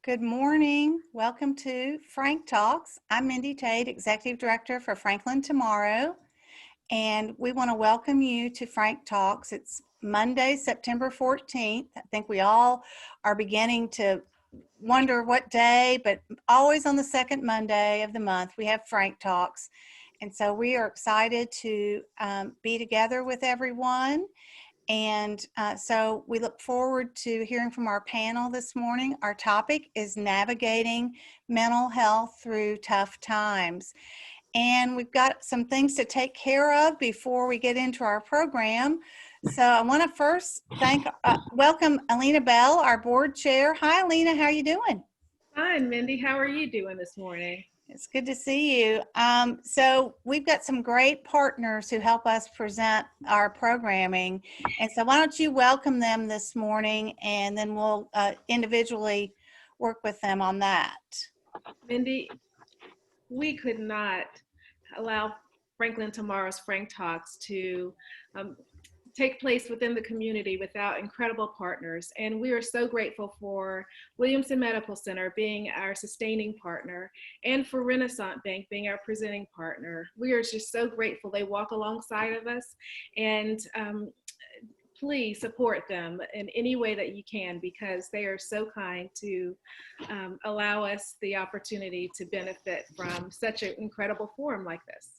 Good morning. Welcome to Frank Talks. I'm Mindy Tate, Executive Director for Franklin Tomorrow, and we want to welcome you to Frank Talks. It's Monday, September 14th. I think we all are beginning to wonder what day, but always on the second Monday of the month, we have Frank Talks. And so we are excited to be together with everyone. And so we look forward to hearing from our panel this morning. Our topic is navigating mental health through tough times. And we've got some things to take care of before we get into our program. So I want to first welcome Alina Bell, our board chair. Hi, Alina, how are you doing? Fine, Mindy. How are you doing this morning? It's good to see you. So we've got some great partners who help us present our programming. And so why don't you welcome them this morning, and then we'll individually work with them on that. Mindy, we could not allow Franklin Tomorrow's Frank Talks to take place within the community without incredible partners. And we are so grateful for Williamson Medical Center being our sustaining partner, and for Renaissance Bank being our presenting partner. We are just so grateful. They walk alongside of us, and please support them in any way that you can, because they are so kind to allow us the opportunity to benefit from such an incredible forum like this.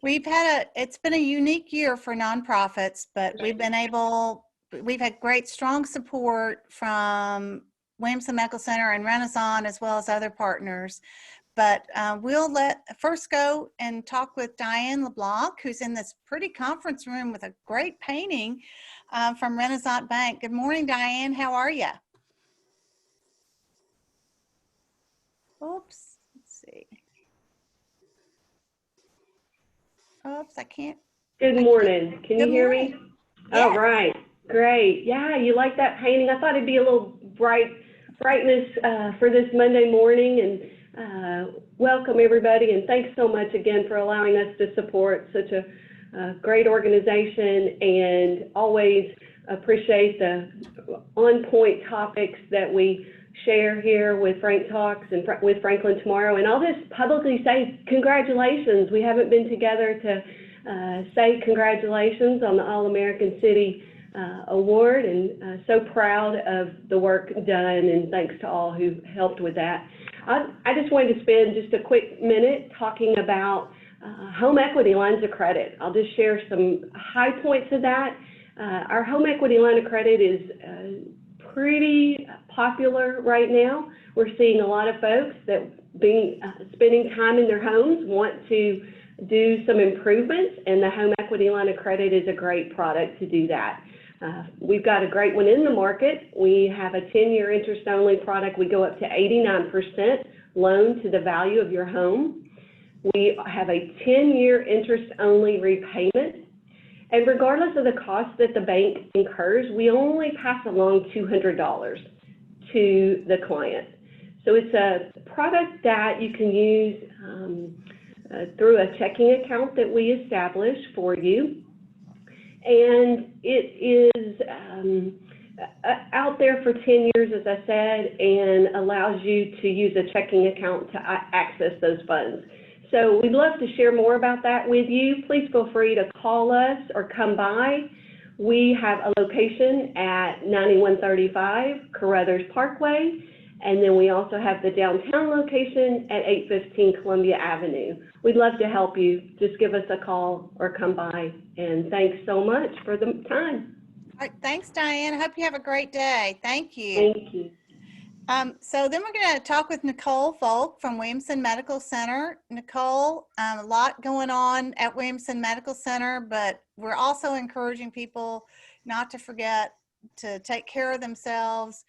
It's been a unique year for nonprofits, but we've had great, strong support from Williamson Medical Center and Renaissance, as well as other partners. But we'll first go and talk with Diane LeBlanc, who's in this pretty conference room with a great painting from Renaissance Bank. Good morning, Diane. How are you? Oops, let's see. Oops, I can't. Good morning. Can you hear me? Yes. All right, great. Yeah, you like that painting? I thought it'd be a little brightness for this Monday morning, and welcome everybody, and thanks so much again for allowing us to support such a great organization, and always appreciate the on-point topics that we share here with Frank Talks and with Franklin Tomorrow. And I'll just publicly say congratulations. We haven't been together to say congratulations on the All-American City Award, and so proud of the work done, and thanks to all who helped with that. I just wanted to spend just a quick minute talking about home equity lines of credit. I'll just share some high points of that. Our home equity line of credit is pretty popular right now. We're seeing a lot of folks that spending time in their homes want to do some improvements, and the home equity line of credit is a great product to do that. We've got a great one in the market. We have a 10-year interest-only product. We go up to 89% loan to the value of your home. We have a 10-year interest-only repayment. And regardless of the cost that the bank incurs, we only pass along $200 to the client. So it's a product that you can use through a checking account that we establish for you. And it is out there for 10 years, as I said, and allows you to use a checking account to access those funds. So we'd love to share more about that with you. Please feel free to call us or come by. We have a location at 9135 Carruthers Parkway, and then we also have the downtown location at 815 Columbia Avenue. We'd love to help you. Just give us a call or come by, and thanks so much for the time. All right, thanks, Diane. I hope you have a great day. Thank you. Thank you. So then we're going to talk with Nicole Volk from Williamson Medical Center. Nicole, a lot going on at Williamson Medical Center, but we're also encouraging people not to forget to take care of themselves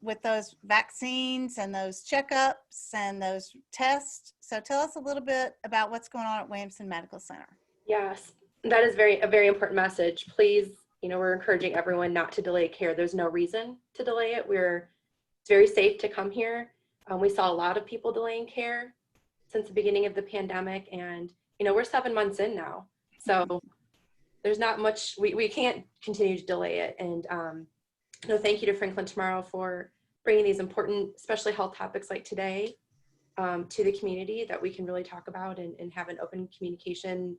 with those vaccines and those checkups and those tests. So tell us a little bit about what's going on at Williamson Medical Center. Yes, that is a very important message. Please, we're encouraging everyone not to delay care. There's no reason to delay it. It's very safe to come here. We saw a lot of people delaying care since the beginning of the pandemic, and we're 7 months in now. So there's not much, we can't continue to delay it. And thank you to Franklin Tomorrow for bringing these important, especially health topics like today, to the community that we can really talk about and have an open communication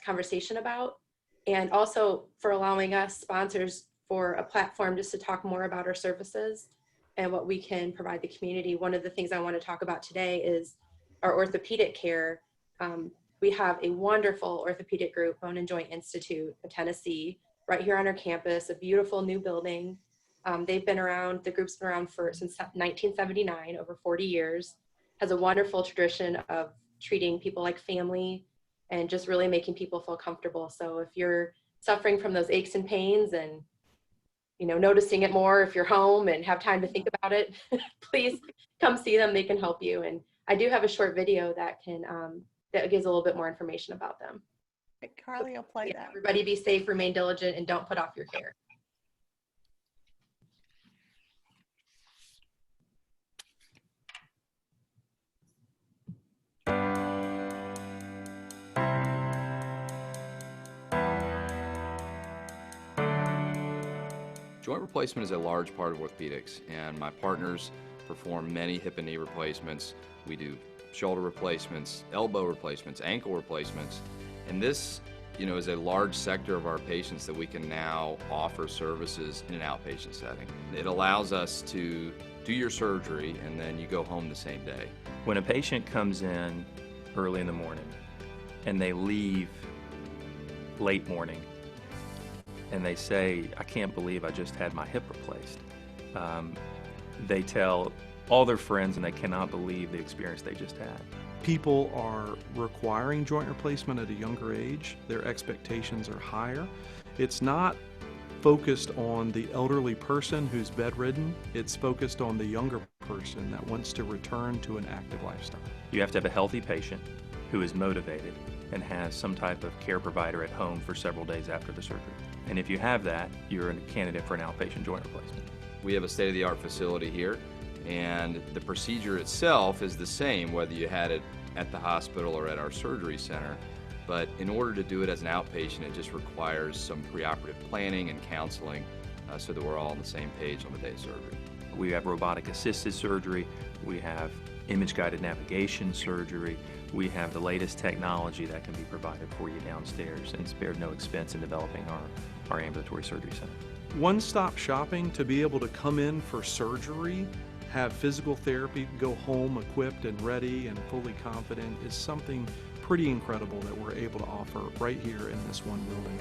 conversation about. And also for allowing us sponsors for a platform just to talk more about our services and what we can provide the community. One of the things I want to talk about today is our orthopedic care. We have a wonderful orthopedic group, Bone and Joint Institute of Tennessee, right here on our campus, a beautiful new building. They've been around, the group's been around since 1979, over 40 years, has a wonderful tradition of treating people like family and just really making people feel comfortable. So if you're suffering from those aches and pains and, you know, noticing it more if you're home and have time to think about it, please come see them. They can help you. And I do have a short video that can, that gives a little bit more information about them. Carly will play that. Everybody be safe, remain diligent, and don't put off your care. Joint replacement is a large part of orthopedics, and my partners perform many hip and knee replacements. We do shoulder replacements, elbow replacements, ankle replacements, and this, you know, is a large sector of our patients that we can now offer services in an outpatient setting. It allows us to do your surgery and then you go home the same day. When a patient comes in early in the morning and they leave late morning and they say, I can't believe I just had my hip replaced. They tell all their friends and they cannot believe the experience they just had. People are requiring joint replacement at a younger age. Their expectations are higher. It's not focused on the elderly person who's bedridden. It's focused on the younger person that wants to return to an active lifestyle. You have to have a healthy patient who is motivated and has some type of care provider at home for several days after the surgery. And if you have that, you're a candidate for an outpatient joint replacement. We have a state-of-the-art facility here, and the procedure itself is the same whether you had it at the hospital or at our surgery center. But in order to do it as an outpatient, it just requires some preoperative planning and counseling so that we're all on the same page on the day of surgery. We have robotic-assisted surgery. We have image-guided navigation surgery. We have the latest technology that can be provided for you downstairs and spared no expense in developing our ambulatory surgery center. One-stop shopping to be able to come in for surgery, have physical therapy, go home equipped and ready and fully confident is something pretty incredible that we're able to offer right here in this one building.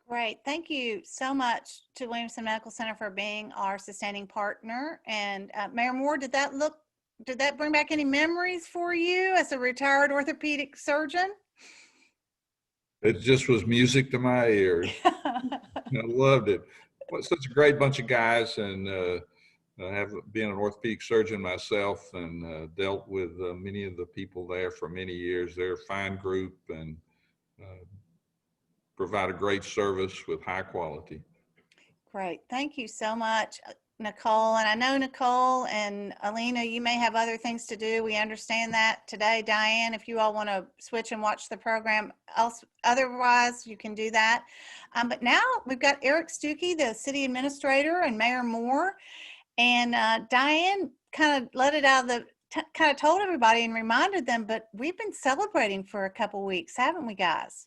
Great. Thank you so much to Williamson Medical Center for being our sustaining partner. And Mayor Moore, did that bring back any memories for you as a retired orthopedic surgeon? It just was music to my ears. I loved it. Well, such a great bunch of guys, and I have been an orthopedic surgeon myself and dealt with many of the people there for many years. They're a fine group and provide a great service with high quality. Great. Thank you so much, Nicole. And I know Nicole and Alina, you may have other things to do. We understand that today. Diane, if you all want to switch and watch the program, otherwise you can do that. But now we've got Eric Stuckey, the city administrator, and Mayor Moore. And Diane kind of let it out of the, kind of told everybody and reminded them, but we've been celebrating for a couple weeks, haven't we, guys?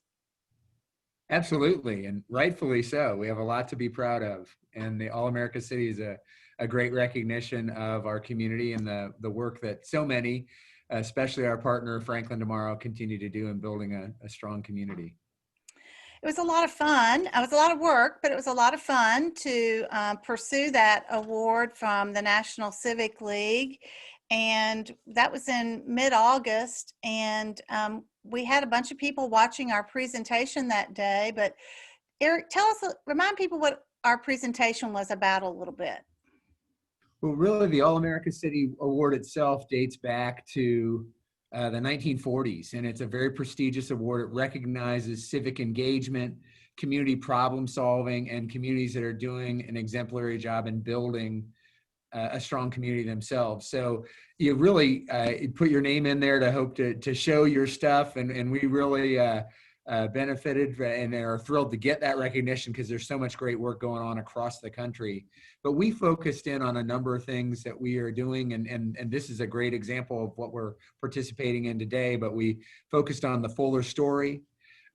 Absolutely, and rightfully so. We have a lot to be proud of, and the All-America City is a great recognition of our community and the work that so many, especially our partner Franklin Tomorrow, continue to do in building a strong community. It was a lot of fun. It was a lot of work, but it was a lot of fun to pursue that award from the National Civic League. And that was in mid-August. And we had a bunch of people watching our presentation that day. But Eric, remind people what our presentation was about a little bit. Well, really, the All-America City Award itself dates back to the 1940s, and it's a very prestigious award. It recognizes civic engagement, community problem solving, and communities that are doing an exemplary job in building a strong community themselves. So you really put your name in there to hope to show your stuff, and we really benefited and are thrilled to get that recognition because there's so much great work going on across the country. But we focused in on a number of things that we are doing, and this is a great example of what we're participating in today. But we focused on the Fuller story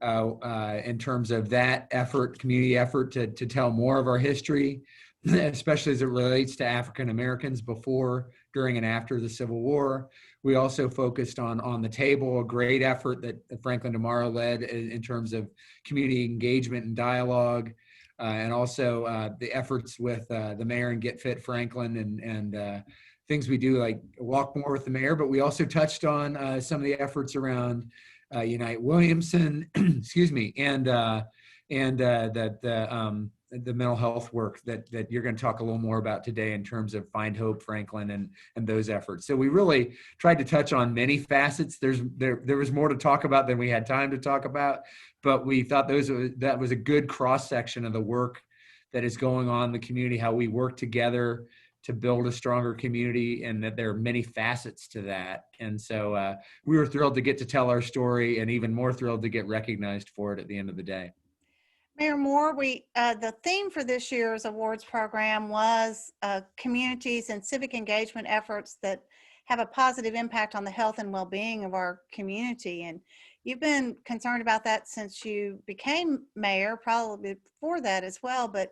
in terms of that effort, community effort to tell more of our history, especially as it relates to African Americans before, during, and after the Civil War. We also focused on the table, a great effort that Franklin Tomorrow led in terms of community engagement and dialogue, and also the efforts with the mayor and Get Fit Franklin and things we do like Walk More with the Mayor. But we also touched on some of the efforts around Unite Williamson, excuse me, and the mental health work that you're going to talk a little more about today in terms of Find Hope Franklin and those efforts. So we really tried to touch on many facets. There was more to talk about than we had time to talk about, but we thought that was a good cross section of the work that is going on in the community, how we work together to build a stronger community, and that there are many facets to that. And so we were thrilled to get to tell our story, and even more thrilled to get recognized for it at the end of the day. Mayor Moore, the theme for this year's awards program was communities and civic engagement efforts that have a positive impact on the health and well-being of our community. And you've been concerned about that since you became mayor, probably before that as well. But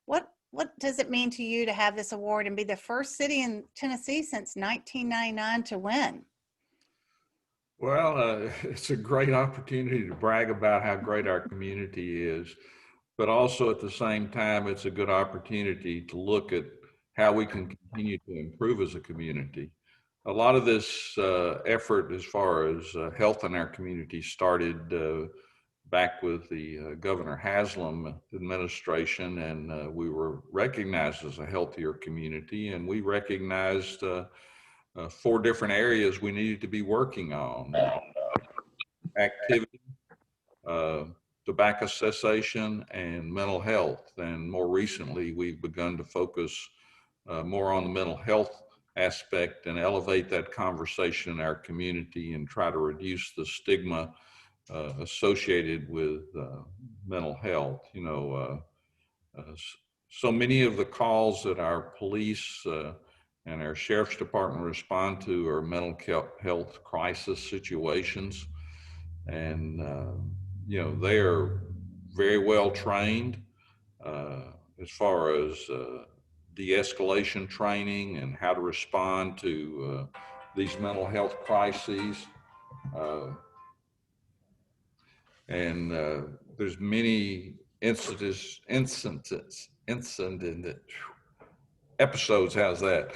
what does it mean to you to have this award and be the first city in Tennessee since 1999 to win? Well, it's a great opportunity to brag about how great our community is, but also at the same time, it's a good opportunity to look at how we can continue to improve as a community. A lot of this effort as far as health in our community started back with the Governor Haslam administration, and we were recognized as a healthier community, and we recognized 4 different areas we needed to be working on: activity, tobacco cessation, and mental health. And more recently, we've begun to focus more on the mental health aspect and elevate that conversation in our community and try to reduce the stigma associated with mental health. So many of the calls that our police and our sheriff's department respond to are mental health crisis situations. And, they are very well trained as far as de-escalation training and how to respond to these mental health crises. And there's many episodes, how's that,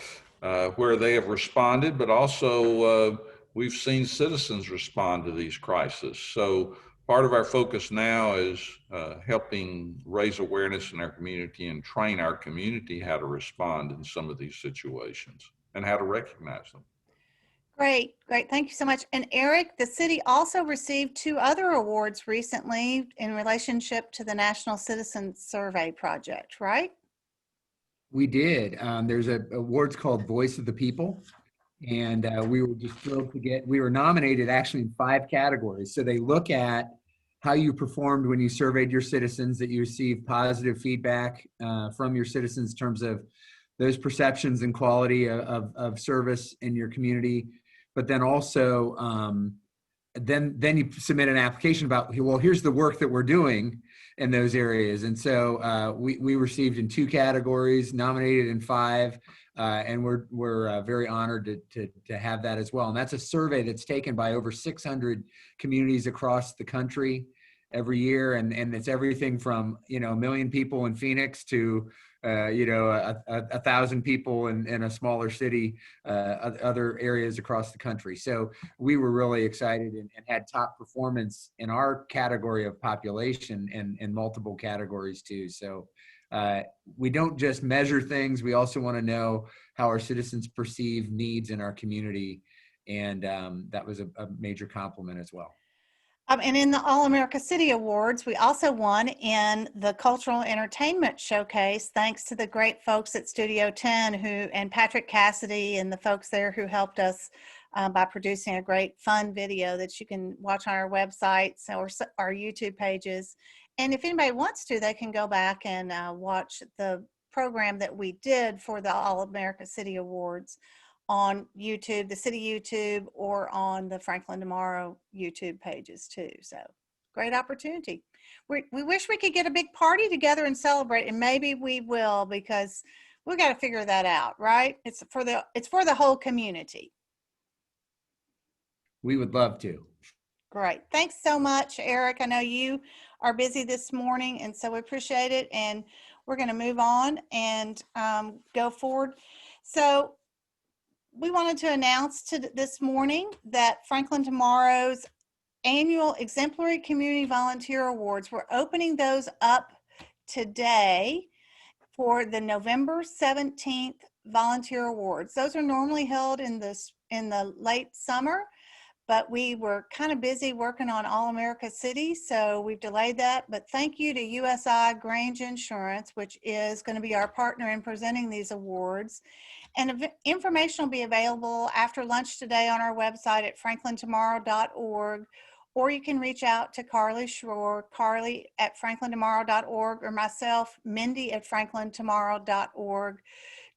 where they have responded, but also we've seen citizens respond to these crises. So part of our focus now is helping raise awareness in our community and train our community how to respond in some of these situations and how to recognize them. Great. Thank you so much. And Eric, the city also received 2 other awards recently in relationship to the National Citizen Survey Project, right? We did. There's awards called Voice of the People, and we were just thrilled to we were nominated actually in 5 categories. So they look at how you performed when you surveyed your citizens, that you received positive feedback from your citizens in terms of those perceptions and quality of service in your community. But then also, then you submit an application about, well, here's the work that we're doing in those areas. And so we received in 2 categories, nominated in 5, and we're very honored to have that as well. And that's a survey that's taken by over 600 communities across the country every year, and it's everything from 1 million people in Phoenix to 1,000 people in a smaller city, other areas across the country. So we were really excited and had top performance in our category of population and in multiple categories too. So we don't just measure things, we also want to know how our citizens perceive needs in our community. And that was a major compliment as well. And in the All-America City Awards, we also won in the Cultural Entertainment Showcase, thanks to the great folks at Studio 10 and Patrick Cassidy and the folks there who helped us by producing a great fun video that you can watch on our websites or our YouTube pages. And if anybody wants to, they can go back and watch the program that we did for the All-America City Awards on YouTube, the city YouTube, or on the Franklin Tomorrow YouTube pages too. So great opportunity. We wish we could get a big party together and celebrate, and maybe we will, because we got to figure that out, right? It's for the whole community. We would love to. Great. Thanks so much, Eric. I know you are busy this morning, and so we appreciate it. And we're going to move on and go forward. So we wanted to announce this morning that Franklin Tomorrow's annual Exemplary Community Volunteer Awards, we're opening those up today for the November 17th Volunteer Awards. Those are normally held in the late summer, but we were kind of busy working on All-America City, so we've delayed that. But thank you to USI Grange Insurance, which is going to be our partner in presenting these awards. And information will be available after lunch today on our website at franklintomorrow.org, or you can reach out to Carly Schroer, Carly at franklintomorrow.org, or myself, Mindy at franklintomorrow.org,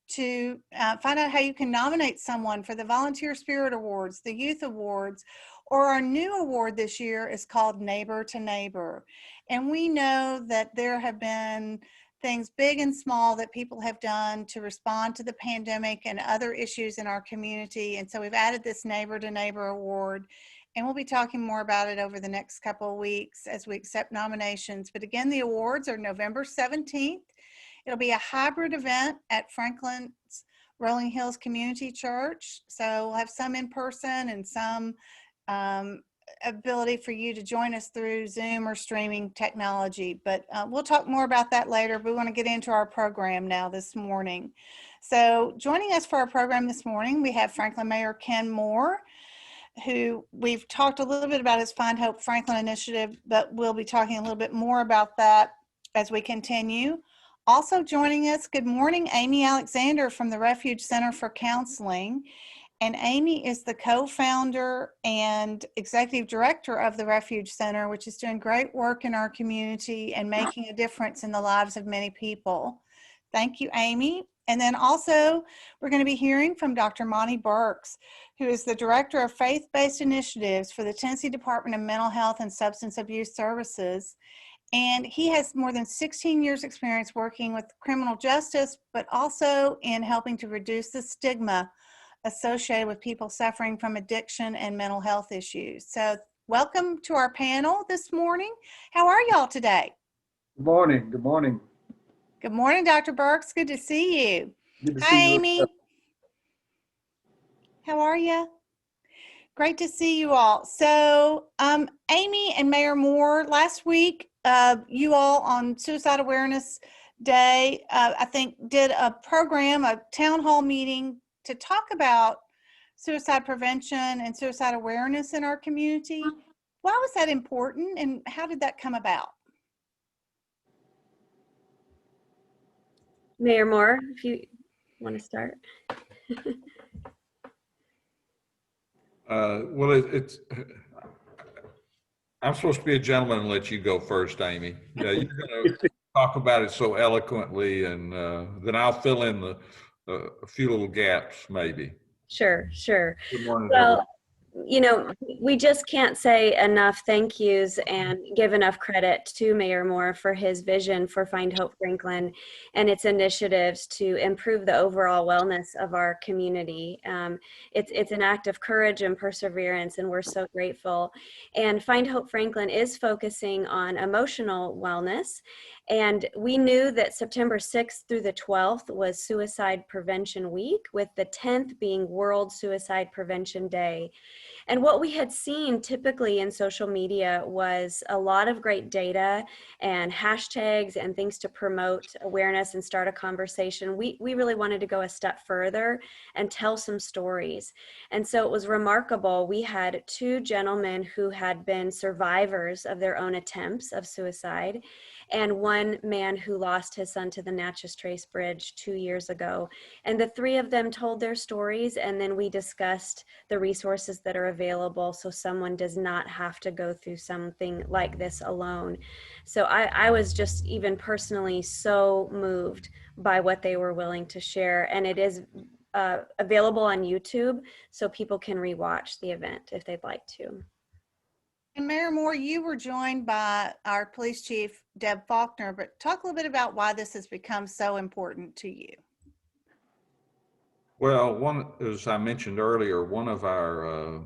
to find out how you can nominate someone for the Volunteer Spirit Awards, the Youth Awards, or our new award this year is called Neighbor to Neighbor. And we know that there have been things big and small that people have done to respond to the pandemic and other issues in our community. And so we've added this Neighbor to Neighbor Award, and we'll be talking more about it over the next couple of weeks as we accept nominations. But again, the awards are November 17th. It'll be a hybrid event at Franklin's Rolling Hills Community Church. So we'll have some in person and some ability for you to join us through Zoom or streaming technology, but we'll talk more about that later. We want to get into our program now this morning. So joining us for our program this morning, we have Franklin Mayor Ken Moore, who we've talked a little bit about his Find Hope Franklin initiative, but we'll be talking a little bit more about that as we continue. Also joining us, good morning, Amy Alexander from the Refuge Center for Counseling. And Amy is the co-founder and executive director of the Refuge Center, which is doing great work in our community and making a difference in the lives of many people. Thank you, Amy. And then also, we're going to be hearing from Dr. Monty Burks, who is the director of faith-based initiatives for the Tennessee Department of Mental Health and Substance Abuse Services. And he has more than 16 years experience working with criminal justice, but also in helping to reduce the stigma associated with people suffering from addiction and mental health issues. So welcome to our panel this morning. How are y'all today? Good morning. Good morning. Good morning, Dr. Burks. Good to see you. Good to Hi, see you. Amy. How are you? Great to see you all. So Amy and Mayor Moore, last week, you all on Suicide Awareness Day, I think did a program, a town hall meeting to talk about suicide prevention and suicide awareness in our community. Why was that important, and how did that come about? Mayor Moore, if you want to start. Well, I'm supposed to be a gentleman and let you go first, Amy. Yeah, you're going to talk about it so eloquently, and then I'll fill in a few little gaps, maybe. Sure. Good morning, Well, you know, we just can't say enough thank yous and give enough credit to Mayor Moore for his vision for Find Hope Franklin and its initiatives to improve the overall wellness of our community. It's an act of courage and perseverance, and we're so grateful. And Find Hope Franklin is focusing on emotional wellness. And we knew that September 6th through the 12th was Suicide Prevention Week, with the 10th being World Suicide Prevention Day. And what we had seen typically in social media was a lot of great data and hashtags and things to promote awareness and start a conversation. We really wanted to go a step further and tell some stories. And so it was remarkable. We had two gentlemen who had been survivors of their own attempts of suicide, and one man who lost his son to the Natchez Trace Bridge 2 years ago. And the three of them told their stories, and then we discussed the resources that are available so someone does not have to go through something like this alone. So I was just even personally so moved by what they were willing to share. And it is available on YouTube, so people can rewatch the event if they'd like to. And Mayor Moore, you were joined by our police chief, Deb Faulkner, but talk a little bit about why this has become so important to you. Well, as I mentioned earlier, one of our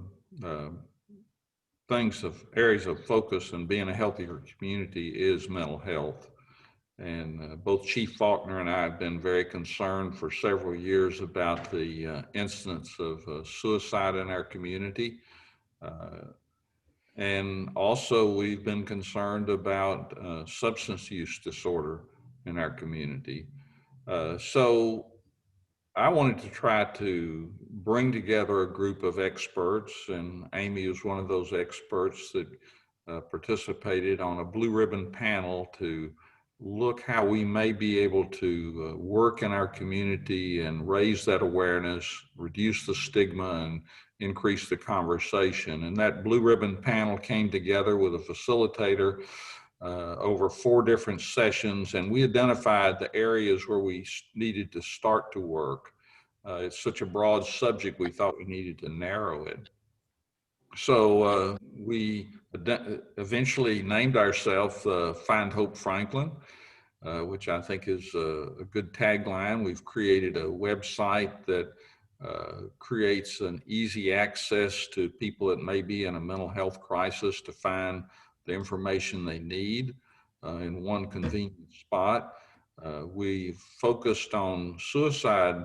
areas of focus in being a healthier community is mental health. And both Chief Faulkner and I have been very concerned for several years about the incidence of suicide in our community. And also we've been concerned about substance use disorder in our community. So I wanted to try to bring together a group of experts, and Amy was one of those experts that participated on a blue ribbon panel to look how we may be able to work in our community and raise that awareness, reduce the stigma, and increase the conversation. And that blue ribbon panel came together with a facilitator over 4 different sessions, and we identified the areas where we needed to start to work. It's such a broad subject, we thought we needed to narrow it. So we eventually named ourselves Find Hope Franklin, which I think is a good tagline. We've created a website that creates an easy access to people that may be in a mental health crisis to find the information they need in one convenient spot. We've focused on suicide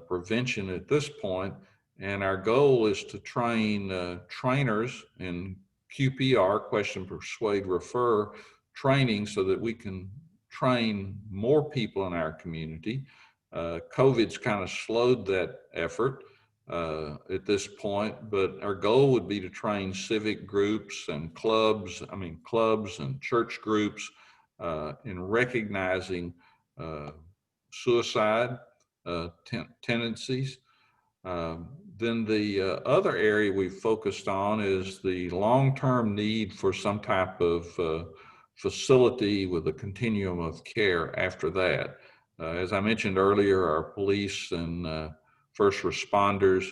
prevention at this point, and our goal is to train trainers in QPR, question, persuade, refer training, so that we can train more people in our community. COVID's kind of slowed that effort at this point, but our goal would be to train civic groups and clubs and church groups in recognizing suicide tendencies. Then the other area we've focused on is the long-term need for some type of facility with a continuum of care after that. As I mentioned earlier, our police and first responders,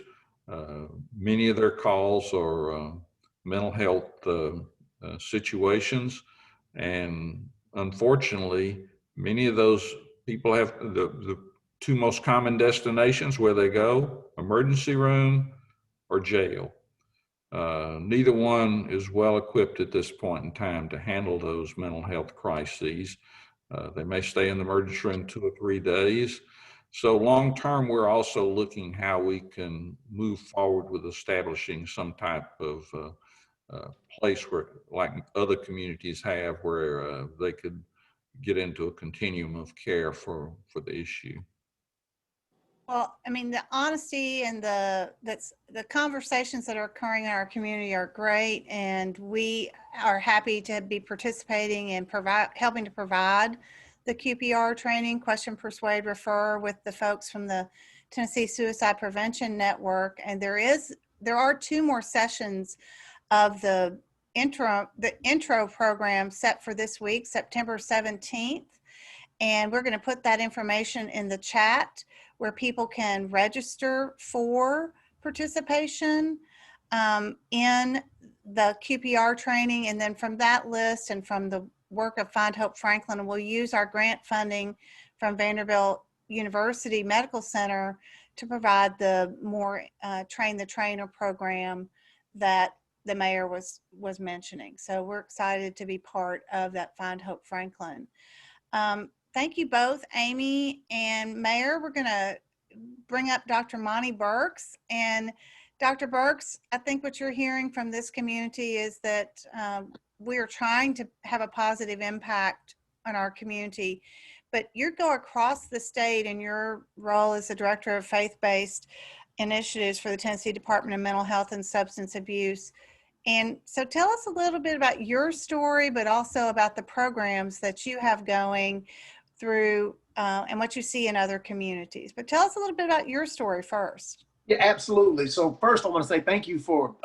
many of their calls are mental health situations. And unfortunately, many of those people have the 2 most common destinations where they go: emergency room or jail. Neither one is well equipped at this point in time to handle those mental health crises. They may stay in the emergency room 2 or 3 days. So long term, we're also looking how we can move forward with establishing some type of place where, like other communities have, where they could get into a continuum of care for the issue. Well, I mean, the honesty and the conversations that are occurring in our community are great, and we are happy to be participating and helping to provide the QPR training, question, persuade, refer, with the folks from the Tennessee Suicide Prevention Network. And there are 2 more sessions of the intro program set for this week, September 17th. And we're going to put that information in the chat where people can register for participation in the QPR training. And then from that list and from the work of Find Hope Franklin, we'll use our grant funding from Vanderbilt University Medical Center to provide the more Train the Trainer program that the mayor was mentioning. So we're excited to be part of that Find Hope Franklin. Thank you both, Amy and Mayor. We're going to bring up Dr. Monty Burks and Dr. Burks, I think what you're hearing from this community is that we're trying to have a positive impact on our community, but you go across the state in your role as the Director of Faith-Based Initiatives for the Tennessee Department of Mental Health and Substance Abuse. And so tell us a little bit about your story, but also about the programs that you have going through and what you see in other communities. But tell us a little bit about your story first. Yeah, absolutely. So first I want to say thank you for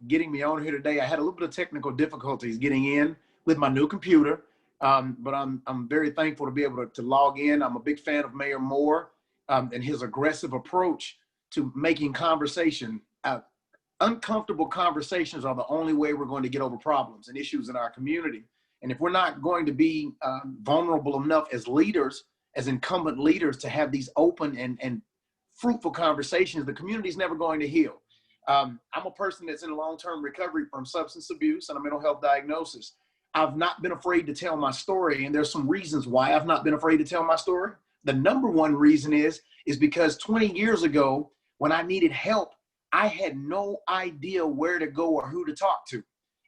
getting me on here today. I had a little bit of technical difficulties getting in with my new computer, but I'm very thankful to be able to log in. I'm a big fan of Mayor Moore and his aggressive approach to making conversation. Uncomfortable conversations are the only way we're going to get over problems and issues in our community. And if we're not going to be vulnerable enough as leaders, as incumbent leaders, to have these open and fruitful conversations, the community's never going to heal. I'm a person that's in long-term recovery from substance abuse and a mental health diagnosis. I've not been afraid to tell my story, and there's some reasons why I've not been afraid to tell my story. The number one reason is because 20 years ago, when I needed help, I had no idea where to go or who to talk to.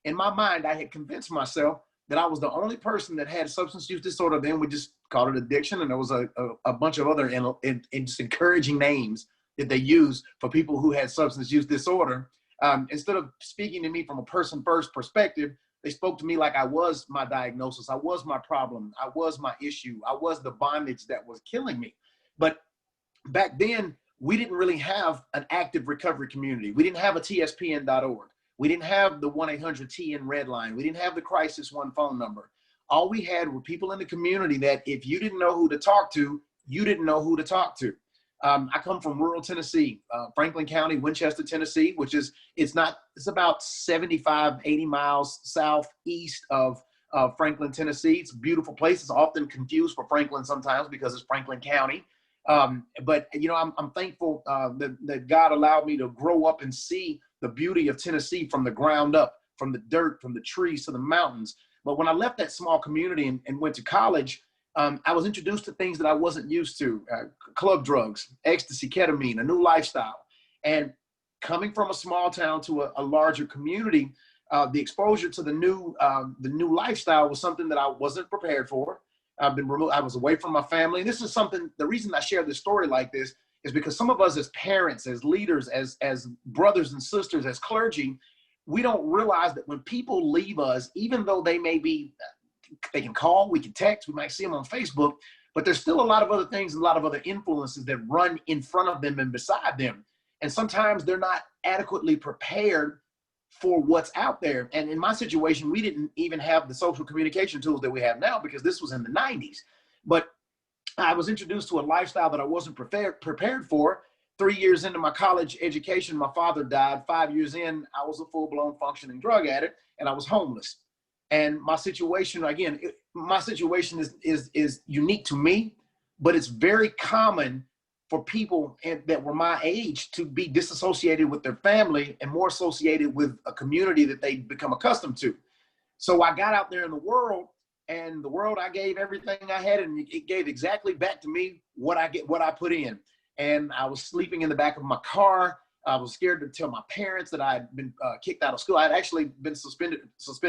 In my mind, I had convinced myself that I was the only person that had substance use disorder. Then we just called it addiction, and there was a bunch of other just encouraging names that they use for people who had substance use disorder. Instead of speaking to me from a person-first perspective, they spoke to me like I was my diagnosis, I was my problem, I was my issue, I was the bondage that was killing me. But back then, we didn't really have an active recovery community. We didn't have a TSPN.org. We didn't have the 1-800-TN red line. We didn't have the Crisis One phone number. All we had were people in the community that if you didn't know who to talk to, you didn't know who to talk to. I come from rural Tennessee, Franklin County, Winchester, Tennessee, which is, it's about 75, 80 miles southeast of Franklin, Tennessee. It's a beautiful place. It's often confused for Franklin sometimes because it's Franklin County. But you know, I'm thankful that God allowed me to grow up and see the beauty of Tennessee from the ground up, from the dirt, from the trees to the mountains. But when I left that small community and went to college, I was introduced to things that I wasn't used to, club drugs, ecstasy, ketamine, a new lifestyle. And coming from a small town to a larger community, the exposure to the new lifestyle was something that I wasn't prepared for. I've been removed. I was away from my family. And this is something, the reason I share this story like this is because some of us as parents, as leaders, as brothers and sisters, as clergy, we don't realize that when people leave us, even though they can call, we can text, we might see them on Facebook, but there's still a lot of other things, a lot of other influences that run in front of them and beside them. And sometimes they're not adequately prepared for what's out there. And in my situation, we didn't even have the social communication tools that we have now because this was in the 90s. But I was introduced to a lifestyle that I wasn't prepared for. 3 years into my college education, my father died. 5 years in, I was a full-blown functioning drug addict, and I was homeless. And my situation, again, my situation is unique to me, but it's very common for people that were my age to be disassociated with their family and more associated with a community that they become accustomed to. So I got out there in the world, and the world, I gave everything I had, and it gave exactly back to me what I put in. And I was sleeping in the back of my car. I was scared to tell my parents that I had been kicked out of school. I had actually been suspended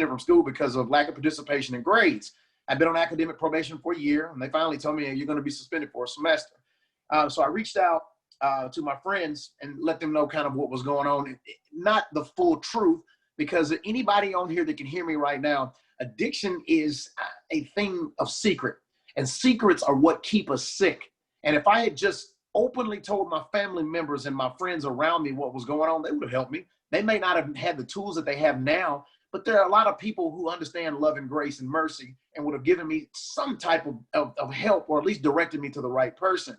from school because of lack of participation in grades. I'd been on academic probation for a year, and they finally told me, you're going to be suspended for a semester. So I reached out to my friends and let them know kind of what was going on. Not the full truth, because anybody on here that can hear me right now, addiction is a thing of secret, and secrets are what keep us sick. And if I had just openly told my family members and my friends around me what was going on, they would have helped me. They may not have had the tools that they have now, but there are a lot of people who understand love and grace and mercy and would have given me some type of help, or at least directed me to the right person.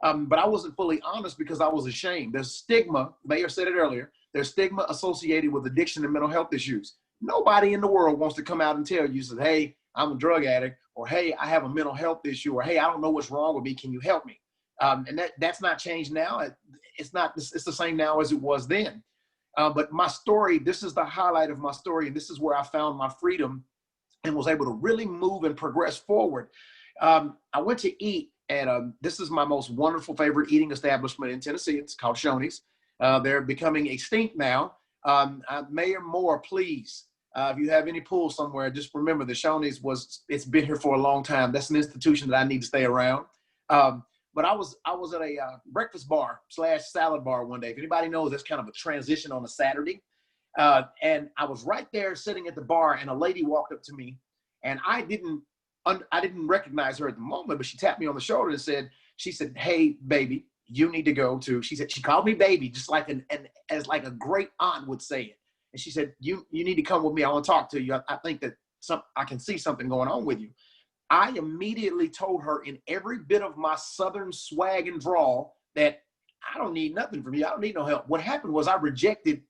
But I wasn't fully honest because I was ashamed. There's stigma, Mayor said it earlier, there's stigma associated with addiction and mental health issues. Nobody in the world wants to come out and tell you, says, hey, I'm a drug addict, or hey, I have a mental health issue, or hey, I don't know what's wrong with me, can you help me? And that's not changed now. It's the same now as it was then. But my story, this is the highlight of my story, and this is where I found my freedom and was able to really move and progress forward. I went to eat at, this is my most wonderful favorite eating establishment in Tennessee. It's called Shoney's. They're becoming extinct now. Mayor Moore, please, if you have any pool somewhere, just remember the Shoney's it's been here for a long time. That's an institution that I need to stay around. But I was at a breakfast bar / salad bar one day. If anybody knows, that's kind of a transition on a Saturday. And I was right there sitting at the bar, and a lady walked up to me, and I didn't recognize her at the moment, but she tapped me on the shoulder and she said, "Hey, baby, you need to go to," she called me baby, just like as like a great aunt would say it. And she said, you need to come with me. I want to talk to you. I think that I can see something going on with you. I immediately told her in every bit of my Southern swag and drawl that I don't need nothing from you. I don't need no help. What happened was I rejected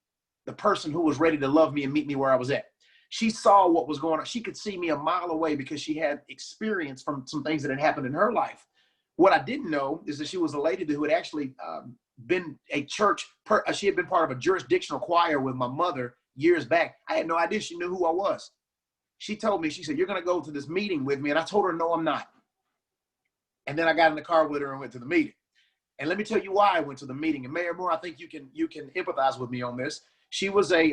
the person who was ready to love me and meet me where I was at. She saw what was going on. She could see me a mile away because she had experience from some things that had happened in her life. What I didn't know is that she was a lady who had actually been a church, she had been part of a jurisdictional choir with my mother years back. I had no idea she knew who I was. She told me, she said, "You're going to go to this meeting with me." And I told her, "No, I'm not." And then I got in the car with her and went to the meeting. And let me tell you why I went to the meeting. And Mayor Moore, I think you can empathize with me on this. She was a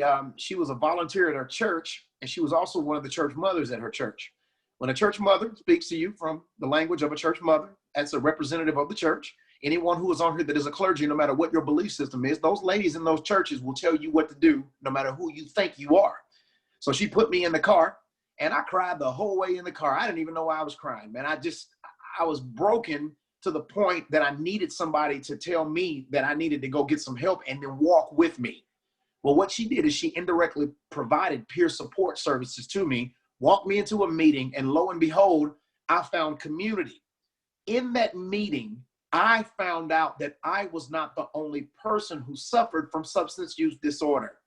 volunteer at her church, and she was also one of the church mothers at her church. When a church mother speaks to you from the language of a church mother, that's a representative of the church. Anyone who is on here that is a clergy, no matter what your belief system is, those ladies in those churches will tell you what to do, no matter who you think you are. So she put me in the car, and I cried the whole way in the car. I didn't even know why I was crying, man. I was broken to the point that I needed somebody to tell me that I needed to go get some help and then walk with me. Well, what she did is she indirectly provided peer support services to me, walked me into a meeting, and lo and behold, I found community. In that meeting, I found out that I was not the only person who suffered from substance use disorder.